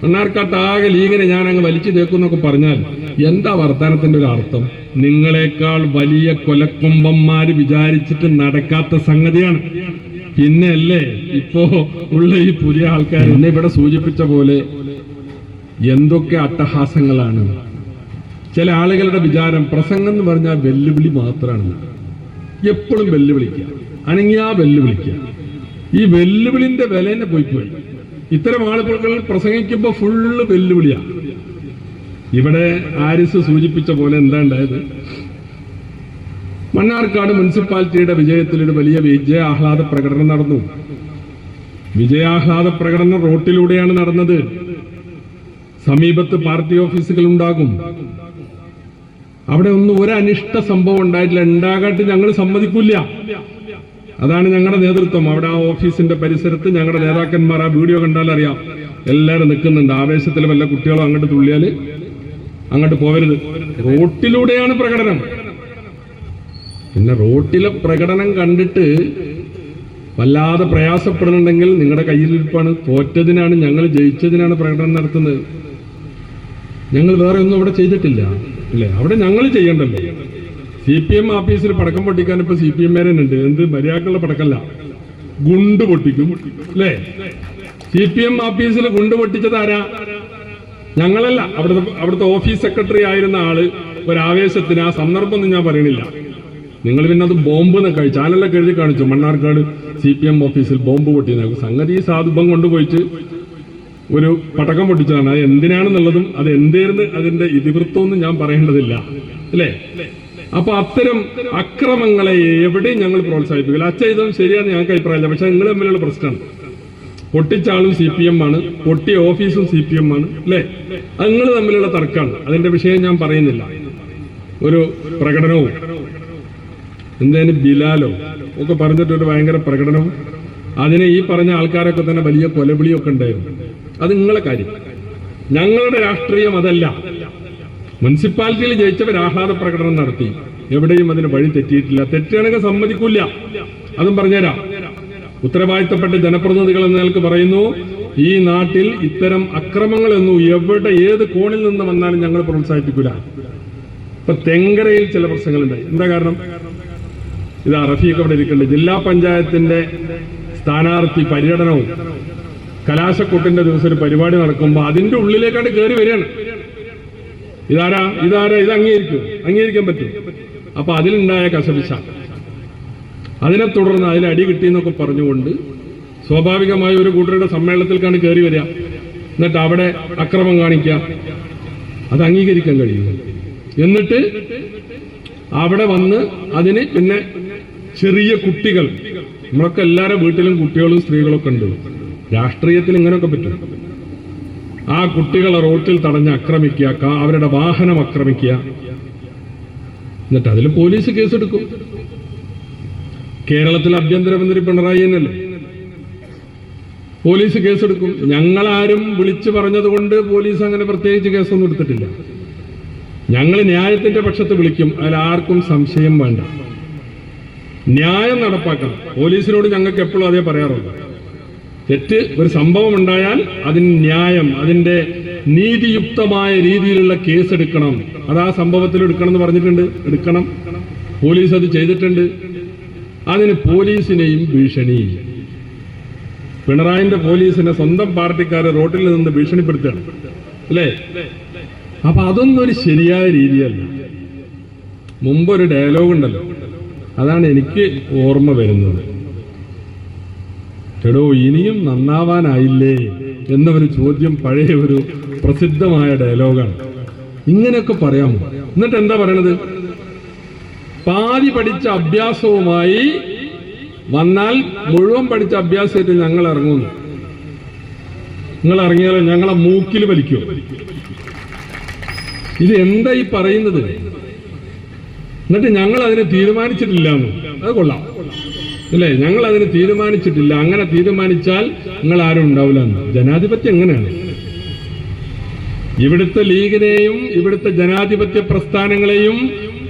മണ്ണാർക്കാട്ടാകെ ലീഗിനെ ഞാൻ അങ്ങ് വലിച്ചു തേക്കുന്നൊക്കെ പറഞ്ഞാൽ എന്താ വർത്തമാനത്തിന്റെ ഒരു അർത്ഥം? നിങ്ങളെക്കാൾ വലിയ കൊലക്കൊമ്പന്മാര് വിചാരിച്ചിട്ട് നടക്കാത്ത സംഗതിയാണ്. പിന്നെ അല്ലേ ഇപ്പോ ഉള്ള ഈ പുതിയ ആൾക്കാർ എന്നെ ഇവിടെ സൂചിപ്പിച്ച പോലെ എന്തൊക്കെ അട്ടഹാസങ്ങളാണ്. ചില ആളുകളുടെ വിചാരം പ്രസംഗം എന്ന് പറഞ്ഞാൽ വെല്ലുവിളി മാത്രമാണ്. എപ്പോഴും വെല്ലുവിളിക്കുക, അനങ്ങിയാ വെല്ലുവിളിക്കുക. ഈ വെല്ലുവിളിന്റെ വില തന്നെ പോയിപ്പോയി. ഇത്തരം ആളുകൾ പ്രസംഗിക്കുമ്പോ ഫുള്ള് വെല്ലുവിളിയാണ്. ഇവിടെ ആരിസ് സൂചിപ്പിച്ച പോലെ എന്താ ഉണ്ടായത്? മണ്ണാർക്കാട് മുനിസിപ്പാലിറ്റിയുടെ വിജയത്തിൽ ഒരു വലിയ വിജയാഹ്ലാദ പ്രകടനം നടന്നു. വിജയാഹ്ലാദ പ്രകടനം റോട്ടിലൂടെയാണ് നടന്നത്. സമീപത്ത് പാർട്ടി ഓഫീസുകൾ ഉണ്ടാകും. അവിടെ ഒന്നും ഒരു അനിഷ്ട സംഭവം ഉണ്ടായിട്ടില്ല. ഉണ്ടാകാട്ട് ഞങ്ങൾ സമ്മതിക്കില്ല. അതാണ് ഞങ്ങളുടെ നേതൃത്വം. അവിടെ ആ ഓഫീസിന്റെ പരിസരത്ത് ഞങ്ങളുടെ നേതാക്കന്മാർ, ആ വീഡിയോ കണ്ടാൽ അറിയാം, എല്ലാവരും നിൽക്കുന്നുണ്ട്. ആവേശത്തിൽ വല്ല കുട്ടികളും അങ്ങോട്ട് തുള്ളിയാൽ അങ്ങോട്ട് പോവരുത്. റോട്ടിലൂടെയാണ് പ്രകടനം. പിന്നെ റോട്ടിലെ പ്രകടനം കണ്ടിട്ട് വല്ലാതെ പ്രയാസപ്പെടുന്നുണ്ടെങ്കിൽ നിങ്ങളുടെ കയ്യിലിരിപ്പാണ്. തോറ്റതിനാണ്, ഞങ്ങൾ ജയിച്ചതിനാണ് പ്രകടനം നടത്തുന്നത്. ഞങ്ങൾ വേറെ ഒന്നും അവിടെ ചെയ്തിട്ടില്ല അല്ലേ? അവിടെ ഞങ്ങൾ ചെയ്യണ്ടല്ലോ. CPM ഓഫീസിൽ പടക്കം പൊട്ടിക്കാൻ ഇപ്പൊ CPM ഉണ്ട്. എന്ത് മര്യാദക്കുള്ള പടക്കല്ല, ഗുണ്ട് പൊട്ടിക്കും അല്ലേ? CPM ഓഫീസിൽ ഗുണ്ട് പൊട്ടിച്ചത് ആരാ? ഞങ്ങളല്ല. അവിടുത്തെ ഓഫീസ് സെക്രട്ടറി ആയിരുന്ന ആള് ഒരാവേശത്തിന്, ആ സന്ദർഭമൊന്നും ഞാൻ പറയണില്ല. നിങ്ങൾ പിന്നെ അത് ബോംബ് എന്നൊക്കെ ചാനലൊക്കെ എഴുതി കാണിച്ചു. മണ്ണാർക്കാട് CPM ഓഫീസിൽ ബോംബ് പൊട്ടിയ സംഗതി സാധുബം കൊണ്ടുപോയിട്ട് ഒരു പടക്കം പൊട്ടിച്ചതാണ്. അത് എന്തിനാണെന്നുള്ളതും അത് എന്തേർന്ന് അതിന്റെ ഇതിവൃത്തമൊന്നും ഞാൻ പറയേണ്ടതില്ല അല്ലേ? അപ്പൊ അത്തരം അക്രമങ്ങളെ എവിടെയും ഞങ്ങൾ പ്രോത്സാഹിപ്പിക്കില്ല. ചെയ്തതും ശരിയാന്ന് ഞങ്ങൾക്ക് അഭിപ്രായമില്ല. പക്ഷെ നിങ്ങൾ തമ്മിലുള്ള പ്രശ്നമാണ്. പൊട്ടിച്ച ആളും CPM ആണ്, പൊട്ടിയ ഓഫീസും CPM ആണ് അല്ലേ? അത് നിങ്ങൾ തമ്മിലുള്ള തർക്കമാണ്. അതിന്റെ വിഷയം ഞാൻ പറയുന്നില്ല. ഒരു പ്രകടനവും എന്തേലും ബിലാലോ ഒക്കെ പറഞ്ഞിട്ടൊരു ഭയങ്കര പ്രകടനവും, അതിന് ഈ പറഞ്ഞ ആൾക്കാരൊക്കെ തന്നെ വലിയ കൊലവിളിയൊക്കെ ഉണ്ടായിരുന്നു. അത് നിങ്ങളെ കാര്യം. ഞങ്ങളുടെ രാഷ്ട്രീയം അതല്ല. മുനിസിപ്പാലിറ്റിയിൽ ജയിച്ചവർ ആഹ്ലാദ പ്രകടനം നടത്തി. എവിടെയും അതിന് വഴി തെറ്റിയിട്ടില്ല. തെറ്റാണെങ്കിൽ സമ്മതിക്കൂല. അതും പറഞ്ഞുതരാം. ഉത്തരവാദിത്തപ്പെട്ട ജനപ്രതിനിധികൾ എന്ന നിലക്ക് പറയുന്നു, ഈ നാട്ടിൽ ഇത്തരം അക്രമങ്ങളൊന്നും എവിടെ ഏത് കോണിൽ നിന്ന് വന്നാലും ഞങ്ങൾ പ്രോത്സാഹിപ്പിക്കൂല. ഇപ്പൊ തെങ്കരയിൽ ചില പ്രശ്നങ്ങളുണ്ടായി. എന്താ കാരണം? ഇത് റഫീഖ് അവിടെ ഇരിക്കുന്നുണ്ട്. ജില്ലാ പഞ്ചായത്തിന്റെ സ്ഥാനാർത്ഥി പര്യടനവും കലാശക്കൊട്ടിന്റെ ദിവസം ഒരു പരിപാടി നടക്കുമ്പോൾ അതിന്റെ ഉള്ളിലേക്കാണ്ട് കയറി വരികയാണ്. ഇതാരാ ഇത് അംഗീകരിക്കാൻ പറ്റും. അപ്പൊ അതിലുണ്ടായ കശപിശ, അതിനെ തുടർന്ന് അതിൽ അടി കിട്ടിയെന്നൊക്കെ പറഞ്ഞുകൊണ്ട് സ്വാഭാവികമായി ഒരു കൂട്ടരുടെ സമ്മേളനത്തിൽക്കാണ് കയറി വരിക. എന്നിട്ട് അവിടെ അക്രമം കാണിക്കുക. അത് അംഗീകരിക്കാൻ കഴിയും. എന്നിട്ട് അവിടെ വന്ന് അതിന് പിന്നെ ചെറിയ കുട്ടികൾ, നമ്മളൊക്കെ എല്ലാവരുടെ വീട്ടിലും കുട്ടികളും സ്ത്രീകളൊക്കെ ഉണ്ട്. രാഷ്ട്രീയത്തിൽ ഇങ്ങനെയൊക്കെ പറ്റും. ആ കുട്ടികളെ റോട്ടിൽ തടഞ്ഞ് ആക്രമിക്കുക, അവരുടെ വാഹനം ആക്രമിക്കുക. എന്നിട്ട് അതിൽ പോലീസ് കേസെടുക്കും. കേരളത്തിൽ ആഭ്യന്തരമന്ത്രി പിണറായി തന്നെയല്ലേ? പോലീസ് കേസെടുക്കും. ഞങ്ങളാരും വിളിച്ചു പറഞ്ഞതുകൊണ്ട് പോലീസ് അങ്ങനെ പ്രത്യേകിച്ച് കേസൊന്നും എടുത്തിട്ടില്ല. ഞങ്ങൾ ന്യായത്തിന്റെ പക്ഷത്ത് വിളിക്കും. അതിലാർക്കും സംശയം വേണ്ട. ന്യായം നടപ്പാക്കണം. പോലീസിനോട് ഞങ്ങൾക്ക് എപ്പോഴും അതേ പറയാറുള്ളൂ. തെറ്റ് ഒരു സംഭവം ഉണ്ടായാൽ അതിന് ന്യായം, അതിന്റെ നീതിയുക്തമായ രീതിയിലുള്ള കേസ് എടുക്കണം. അത് ആ സംഭവത്തിൽ എടുക്കണം എന്ന് പറഞ്ഞിട്ടുണ്ട്. എടുക്കണം. പോലീസ് അത് ചെയ്തിട്ടുണ്ട്. അതിന് പോലീസിനെയും ഭീഷണി. പിണറായിന്റെ പോലീസിനെ സ്വന്തം പാർട്ടിക്കാരെ റോട്ടിൽ നിന്ന് ഭീഷണിപ്പെടുത്തുകയാണ് അല്ലേ? അപ്പൊ അതൊന്നും ഒരു ശരിയായ രീതിയല്ല. മുമ്പൊരു ഡയലോഗ് ഉണ്ടല്ലോ, അതാണ് എനിക്ക് ഓർമ്മ വരുന്നത്. എടോ ഇനിയും നന്നാവാനായില്ലേ എന്നൊരു ചോദ്യം പഴയ ഒരു പ്രസിദ്ധമായ ഡയലോഗാണ്. ഇങ്ങനെയൊക്കെ പറയാമോ? എന്നിട്ട് എന്താ പറയണത്? പാതി പഠിച്ച അഭ്യാസവുമായി വന്നാൽ മുഴുവൻ പഠിച്ച അഭ്യാസമായിട്ട് ഞങ്ങൾ ഇറങ്ങുന്നു. നിങ്ങൾ ഇറങ്ങിയാലോ ഞങ്ങളെ മൂക്കിൽ വലിക്കോ? ഇത് എന്താ ഈ പറയുന്നത്? എന്നിട്ട് ഞങ്ങൾ അതിനെ തീരുമാനിച്ചിട്ടില്ല എന്ന്. അത് കൊള്ളാം അല്ലേ? ഞങ്ങൾ അതിന് തീരുമാനിച്ചിട്ടില്ല. അങ്ങനെ തീരുമാനിച്ചാൽ നിങ്ങൾ ആരും ഉണ്ടാവില്ല എന്ന്. ജനാധിപത്യം എങ്ങനെയാണ്? ഇവിടുത്തെ ലീഗിനെയും ഇവിടുത്തെ ജനാധിപത്യ പ്രസ്ഥാനങ്ങളെയും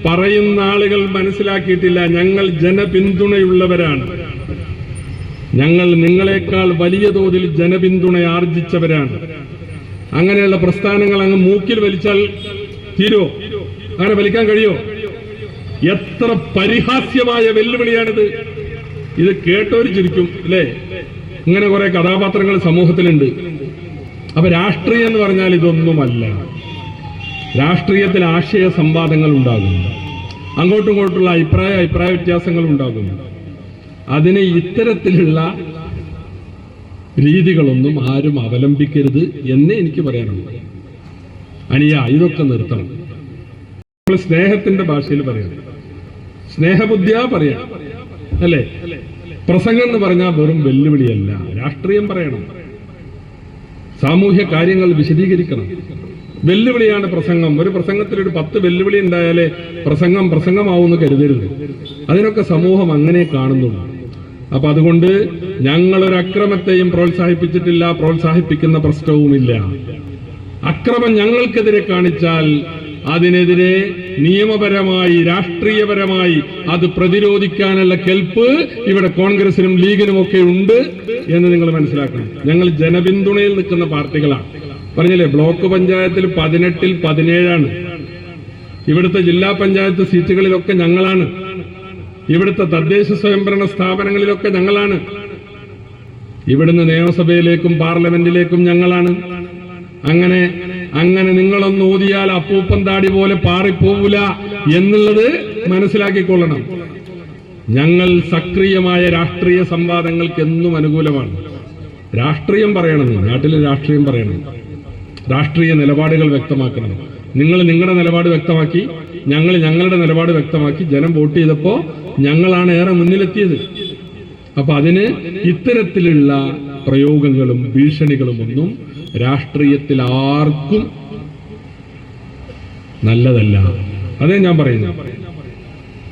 പറയുന്ന ആളുകൾ മനസ്സിലാക്കിയിട്ടില്ല. ഞങ്ങൾ ജനപിന്തുണയുള്ളവരാണ്. ഞങ്ങൾ നിങ്ങളെക്കാൾ വലിയ തോതിൽ ജനപിന്തുണ ആർജിച്ചവരാണ്. അങ്ങനെയുള്ള പ്രസ്ഥാനങ്ങൾ അങ്ങ് മൂക്കിൽ വലിച്ചാൽ തീരുമോ? അങ്ങനെ വലിക്കാൻ കഴിയോ? എത്ര പരിഹാസ്യമായ വെല്ലുവിളിയാണിത്. ഇത് കേട്ടവര് ചിരിക്കും അല്ലേ? ഇങ്ങനെ കുറെ കഥാപാത്രങ്ങൾ സമൂഹത്തിലുണ്ട്. അപ്പൊ രാഷ്ട്രീയം എന്ന് പറഞ്ഞാൽ ഇതൊന്നുമല്ല. രാഷ്ട്രീയത്തിൽ ആശയ സംവാദങ്ങൾ ഉണ്ടാകും, അങ്ങോട്ടും ഇങ്ങോട്ടുള്ള അഭിപ്രായ വ്യത്യാസങ്ങൾ ഉണ്ടാകും. അതിന് ഇത്തരത്തിലുള്ള രീതികളൊന്നും ആരും അവലംബിക്കരുത് എന്നേ എനിക്ക് പറയാനുള്ളൂ. അനിയ, ഇതൊക്കെ നിർത്തണം. നമ്മൾ സ്നേഹത്തിന്റെ ഭാഷയിൽ പറയണം, സ്നേഹബുദ്ധിയാ പറയാം അല്ലേ? പ്രസംഗം എന്ന് പറഞ്ഞാൽ വെറും വെല്ലുവിളിയല്ല, രാഷ്ട്രീയം പറയണം, സാമൂഹ്യ കാര്യങ്ങൾ വിശദീകരിക്കണം. വെല്ലുവിളിയാണ് പ്രസംഗം. ഒരു പ്രസംഗത്തിൽ ഒരു 10 വെല്ലുവിളി ഉണ്ടായാലേ പ്രസംഗമാവുമെന്ന് കരുതരുത്. അതിനൊക്കെ സമൂഹം അങ്ങനെ കാണുന്നുള്ളൂ. അപ്പൊ അതുകൊണ്ട് ഞങ്ങളൊരു അക്രമത്തെയും പ്രോത്സാഹിപ്പിച്ചിട്ടില്ല, പ്രോത്സാഹിപ്പിക്കുന്ന പ്രശ്നവുമില്ല. അക്രമം ഞങ്ങൾക്കെതിരെ കാണിച്ചാൽ അതിനെതിരെ നിയമപരമായി രാഷ്ട്രീയപരമായി അത് പ്രതിരോധിക്കാനുള്ള കെൽപ്പ് ഇവിടെ കോൺഗ്രസിനും ലീഗിനും ഒക്കെ ഉണ്ട് എന്ന് നിങ്ങൾ മനസ്സിലാക്കണം. ഞങ്ങൾ ജനപിന്തുണയിൽ നിൽക്കുന്ന പാർട്ടികളാണ്. പറഞ്ഞില്ലേ, ബ്ലോക്ക് പഞ്ചായത്തിൽ 18-ൽ 17 ഇവിടുത്തെ ജില്ലാ പഞ്ചായത്ത് സീറ്റുകളിലൊക്കെ ഞങ്ങളാണ്. ഇവിടുത്തെ തദ്ദേശ സ്വയംഭരണ സ്ഥാപനങ്ങളിലൊക്കെ ഞങ്ങളാണ്. ഇവിടുന്ന് നിയമസഭയിലേക്കും പാർലമെന്റിലേക്കും ഞങ്ങളാണ്. അങ്ങനെ നിങ്ങളൊന്ന് ഊതിയാൽ അപ്പൂപ്പൻ താടി പോലെ പാറിപ്പോവില്ല എന്നുള്ളത് മനസ്സിലാക്കിക്കൊള്ളണം. ഞങ്ങൾ സക്രിയമായ രാഷ്ട്രീയ സംവാദങ്ങൾക്ക് എന്നും അനുകൂലമാണ്. രാഷ്ട്രീയം പറയണം, നാട്ടിൽ രാഷ്ട്രീയം പറയണം, രാഷ്ട്രീയ നിലപാടുകൾ വ്യക്തമാക്കണം. നിങ്ങൾ നിങ്ങളുടെ നിലപാട് വ്യക്തമാക്കി, ഞങ്ങൾ ഞങ്ങളുടെ നിലപാട് വ്യക്തമാക്കി. ജനം വോട്ട് ചെയ്തപ്പോ ഞങ്ങളാണ് ഏറെ മുന്നിലെത്തിയത്. അപ്പൊ അതിന് ഇത്തരത്തിലുള്ള പ്രയോഗങ്ങളും ഭീഷണികളും ഒന്നും രാഷ്ട്രീയത്തിൽ ആർക്കും നല്ലതല്ല. അതേ ഞാൻ പറയുന്നു.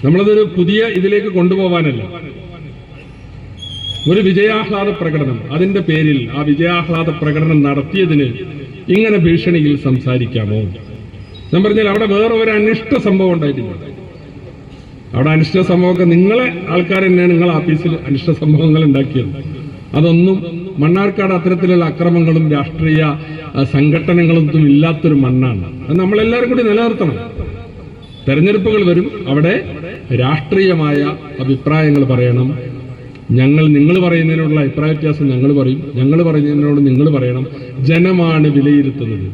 നമ്മളതൊരു പുതിയ ഇതിലേക്ക് കൊണ്ടുപോകാനല്ല. ഒരു വിജയാഹ്ലാദ പ്രകടനം, അതിന്റെ പേരിൽ ആ വിജയാഹ്ലാദ പ്രകടനം നടത്തിയതിന് ഇങ്ങനെ ഭീഷണിയിൽ സംസാരിക്കാമോ? ഞാൻ പറഞ്ഞാൽ അവിടെ വേറെ ഒരു അനിഷ്ട സംഭവം ഉണ്ടായിട്ടില്ല. അവിടെ അനിഷ്ട സംഭവമൊക്കെ നിങ്ങളെ ആൾക്കാർ തന്നെയാണ് നിങ്ങൾ ആഫീസിൽ അനിഷ്ട സംഭവങ്ങൾ ഉണ്ടാക്കിയത്. അതൊന്നും മണ്ണാർക്കാട് അത്തരത്തിലുള്ള അക്രമങ്ങളും രാഷ്ട്രീയ സംഘടനകളൊന്നും ഇല്ലാത്തൊരു മണ്ണാണ്. അത് നമ്മളെല്ലാവരും കൂടി നിലനിർത്തണം. തെരഞ്ഞെടുപ്പുകൾ വരും, അവിടെ രാഷ്ട്രീയമായ അഭിപ്രായങ്ങൾ പറയണം. നിങ്ങൾ പറയുന്നതിനോടുള്ള അഭിപ്രായ വ്യത്യാസം ഞങ്ങൾ പറയും, ഞങ്ങൾ പറയുന്നതിനോട് നിങ്ങൾ പറയണം. ജനമാണ് വിലയിരുത്തുന്നത്,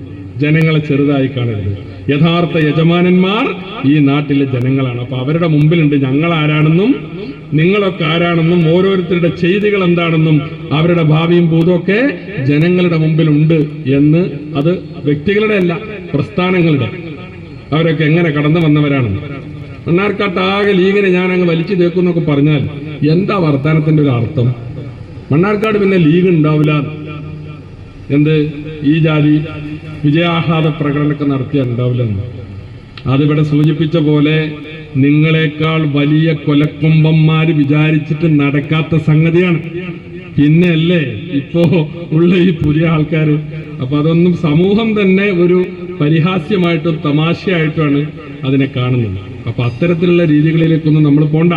ജനങ്ങളെ ചെറുതായി കാണരുത്. യഥാർത്ഥ യജമാനന്മാർ ഈ നാട്ടിലെ ജനങ്ങളാണ്. അപ്പൊ അവരുടെ മുമ്പിലുണ്ട് ഞങ്ങൾ ആരാണെന്നും നിങ്ങളൊക്കെ ആരാണെന്നും ഓരോരുത്തരുടെ ചെയ്തികൾ എന്താണെന്നും അവരുടെ ഭാവിയും ഭൂതമൊക്കെ ജനങ്ങളുടെ മുമ്പിലുണ്ട് എന്ന്. അത് വ്യക്തികളുടെ അല്ല, പ്രസ്ഥാനങ്ങളുടെ. അവരൊക്കെ എങ്ങനെ കടന്നു വന്നവരാണ്. മണ്ണാർക്കാട്ടാകെ ലീഗിനെ ഞാൻ അങ്ങ് വലിച്ചു തേക്കുന്നൊക്കെ പറഞ്ഞാൽ എന്താ വർത്തമാനത്തിന്റെ ഒരു അർത്ഥം? മണ്ണാർക്കാട് പിന്നെ ലീഗ് ഉണ്ടാവില്ല. എന്ത് ഈ ജാതി വിജയാഹ്ലാദ പ്രകടനമൊക്കെ നടത്തിയാൽ ഉണ്ടാവില്ലെന്ന്. അതിവിടെ സൂചിപ്പിച്ച പോലെ നിങ്ങളെക്കാൾ വലിയ കൊലക്കൊമ്പന്മാര് വിചാരിച്ചിട്ട് നടക്കാത്ത സംഗതിയാണ്. പിന്നെ അല്ലേ ഇപ്പോ ഉള്ള ഈ പുതിയ ആൾക്കാര്. അപ്പൊ അതൊന്നും സമൂഹം തന്നെ ഒരു പരിഹാസ്യമായിട്ടും തമാശയായിട്ടുമാണ് അതിനെ കാണുന്നത്. അപ്പൊ അത്തരത്തിലുള്ള രീതികളിലേക്കൊന്നും നമ്മൾ പോണ്ട.